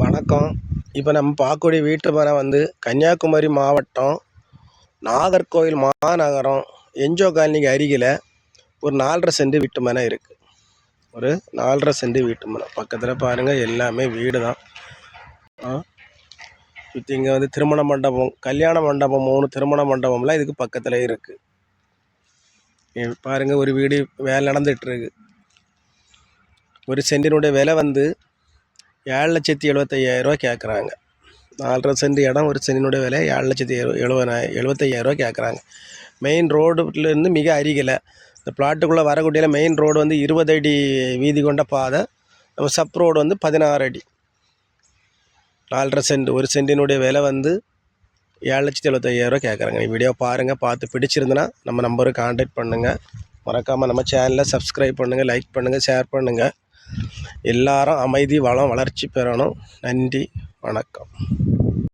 வணக்கம். இப்போ நம்ம பார்க்கக்கூடிய வீட்டு மனை வந்து கன்னியாகுமரி மாவட்டம், நாகர்கோவில் மாநகரம், என்ஜோ காலனிக்கு அருகில் ஒரு 4.5 சென்ட் வீட்டு மனை இருக்குது. ஒரு 4.5 சென்ட் வீட்டு மனை. பக்கத்தில் பாருங்கள், எல்லாமே வீடு தான். சுற்றி இங்கே வந்து திருமண மண்டபம், கல்யாண மண்டபம் 3 திருமண மண்டபம்லாம் இதுக்கு பக்கத்தில் இருக்குது. பாருங்கள், ஒரு வீடு வேலை நடந்துகிட்ருக்கு. ஒரு சென்டினுடைய விலை வந்து 7,75,000 கேட்குறாங்க. 4.5 சென்ட் இடம், ஒரு சென்டினுடைய விலை 7,75,000 கேட்குறாங்க. மெயின் ரோடுலேருந்து மிக அருகில். இந்த பிளாட்டுக்குள்ளே வரக்கூடிய மெயின் ரோடு வந்து 20 அடி வீதி கொண்ட பாதை. நம்ம சப் ரோடு வந்து 16 அடி. 4.5 சென்ட், ஒரு சென்டினுடைய விலை வந்து 7,75,000 கேட்குறாங்க. வீடியோ பாருங்கள், பார்த்து பிடிச்சிருந்துன்னா நம்ம நம்பருக்கு கான்டாக்ட் பண்ணுங்கள். மறக்காமல் நம்ம சேனலில் சப்ஸ்கிரைப் பண்ணுங்கள், லைக் பண்ணுங்கள், ஷேர் பண்ணுங்கள். எல்லாரும் அமைதி, வளம், வளர்ச்சி பெறணும். நன்றி, வணக்கம்.